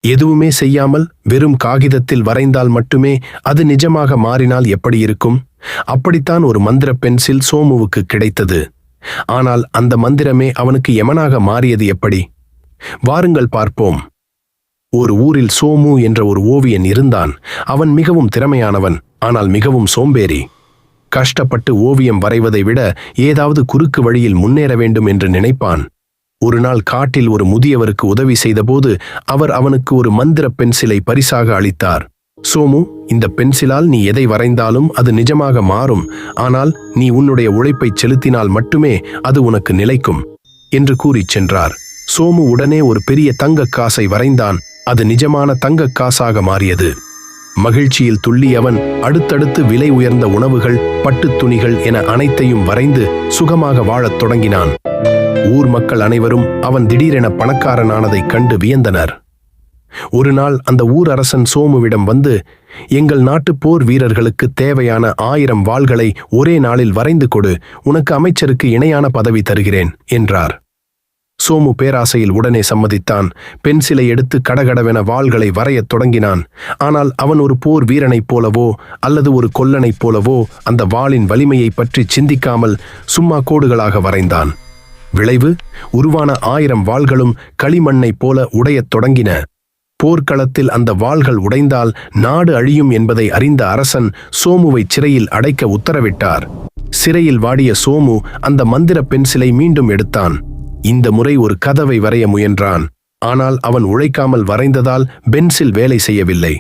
எதுவுமே செய்யாமல் வெறும் காகிதத்தில் வரைந்தால் மட்டுமே அது நிஜமாக மாறினால் எப்படி இருக்கும்? அப்படித்தான் ஒரு மந்திர பென்சில் சோமுவுக்கு கிடைத்தது. ஆனால் அந்த மந்திரமே அவனுக்கு யமனாக மாறியது எப்படி? வாருங்கள் பார்ப்போம். ஒரு ஊரில் சோமு என்ற ஒரு ஓவியன் இருந்தான். அவன் மிகவும் திறமையானவன், ஆனால் மிகவும் சோம்பேறி. கஷ்டப்பட்டு ஓவியம் வரைவதை விட ஏதாவது குறுக்கு வழியில் முன்னேற வேண்டும் என்று நினைப்பான். ஒரு நாள் காட்டில் ஒரு முதியவருக்கு உதவி செய்தபோது அவர் அவனுக்கு ஒரு மந்திர பென்சிலை பரிசாக அளித்தார். சோமு, இந்த பென்சிலால் நீ எதை வரைந்தாலும் அது நிஜமாக மாறும். ஆனால் நீ உன்னுடைய உழைப்பை செலுத்தினால் மட்டுமே அது உனக்கு நிலைக்கும் என்று கூறிச் சென்றார். சோமு உடனே ஒரு பெரிய தங்கக் காசை வரைந்தான். அது நிஜமான தங்கக் காசாக மாறியது. மகிழ்ச்சியில் துள்ளி அவன் அடுத்தடுத்து விலை உயர்ந்த உணவுகள், பட்டுத் துணிகள் என அனைத்தையும் வரைந்து சுகமாக வாழத் தொடங்கினான். ஊர் மக்கள் அனைவரும் அவன் திடீரென பணக்காரனானதைக் கண்டு வியந்தனர். ஒரு நாள் அந்த ஊர் அரசன் சோமுவிடம் வந்து, எங்கள் நாட்டு போர் வீரர்களுக்கு தேவையான 1000 வாள்களை ஒரே நாளில் வரைந்து கொடு, உனக்கு அமைச்சருக்கு இணையான பதவி தருகிறேன் என்றார். சோமு பேராசையில் உடனே சம்மதித்தான். பென்சிலை எடுத்து கடகடவென வாள்களை வரையத் தொடங்கினான். ஆனால் அவன் ஒரு போர் வீரனைப் போலவோ அல்லது ஒரு கொல்லனைப் போலவோ அந்த வாளின் வலிமையை பற்றி சிந்திக்காமல் சும்மா கோடுகளாக வரைந்தான். விளைவு, உருவான 1000 வாள்களும் களிமண்ணைப் போல உடையத் தொடங்கின. போர்க்களத்தில் அந்த வாள்கள் உடைந்தால் நாடு அழியும் என்பதை அறிந்த அரசன் சோமுவை சிறையில் அடைக்க உத்தரவிட்டார். சிறையில் வாடிய சோமு அந்த மந்திர பென்சிலை மீண்டும் எடுத்தான். இந்த முறை ஒரு கதவை வரைய முயன்றான். ஆனால் அவன் உழைக்காமல் வரைந்ததால் பென்சில் வேலை செய்யவில்லை.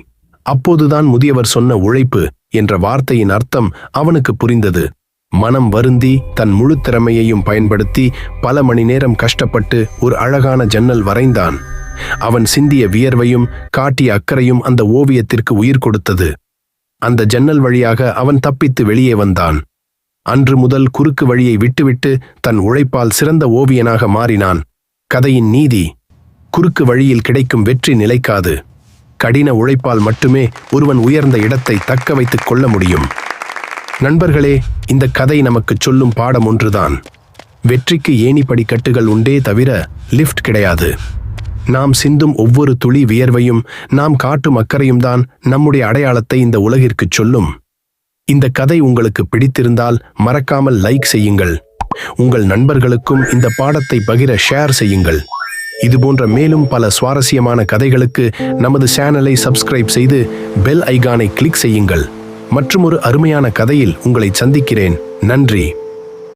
அப்போதுதான் முதியவர் சொன்ன உழைப்பு என்ற வார்த்தையின் அர்த்தம் அவனுக்கு புரிந்தது. மனம் வருந்தி தன் முழு திறமையையும் பயன்படுத்தி பல மணி நேரம் கஷ்டப்பட்டு ஒரு அழகான ஜன்னல் வரைந்தான். அவன் சிந்திய வியர்வையும் காட்டிய அக்கறையும் அந்த ஓவியத்திற்கு உயிர் கொடுத்தது. அந்த ஜன்னல் வழியாக அவன் தப்பித்து வெளியே வந்தான். அன்று முதல் குறுக்கு வழியை விட்டுவிட்டு தன் உழைப்பால் சிறந்த ஓவியனாக மாறினான். கதையின் நீதி: குறுக்கு வழியில் கிடைக்கும் வெற்றி நிலைக்காது. கடின உழைப்பால் மட்டுமே ஒருவன் உயர்ந்த இடத்தை தக்க வைத்துக் கொள்ள முடியும். நண்பர்களே, இந்த கதை நமக்கு சொல்லும் பாடம் ஒன்றுதான். வெற்றிக்கு ஏணி படிக்கட்டுகள் உண்டே தவிர லிஃப்ட் கிடையாது. நாம் சிந்தும் ஒவ்வொரு துளி வியர்வையும், நாம் காட்டும் அக்கறையும் தான் நம்முடைய அடையாளத்தை இந்த உலகிற்கு சொல்லும். இந்த கதை உங்களுக்கு பிடித்திருந்தால் மறக்காமல் லைக் செய்யுங்கள். உங்கள் நண்பர்களுக்கும் இந்த பாடத்தை பகிர ஷேர் செய்யுங்கள். இதுபோன்ற மேலும் பல சுவாரஸ்யமான கதைகளுக்கு நமது சேனலை சப்ஸ்கிரைப் செய்து பெல் ஐகானை கிளிக் செய்யுங்கள். மற்றும் ஒரு அருமையான கதையில் உங்களை சந்திக்கிறேன். நன்றி.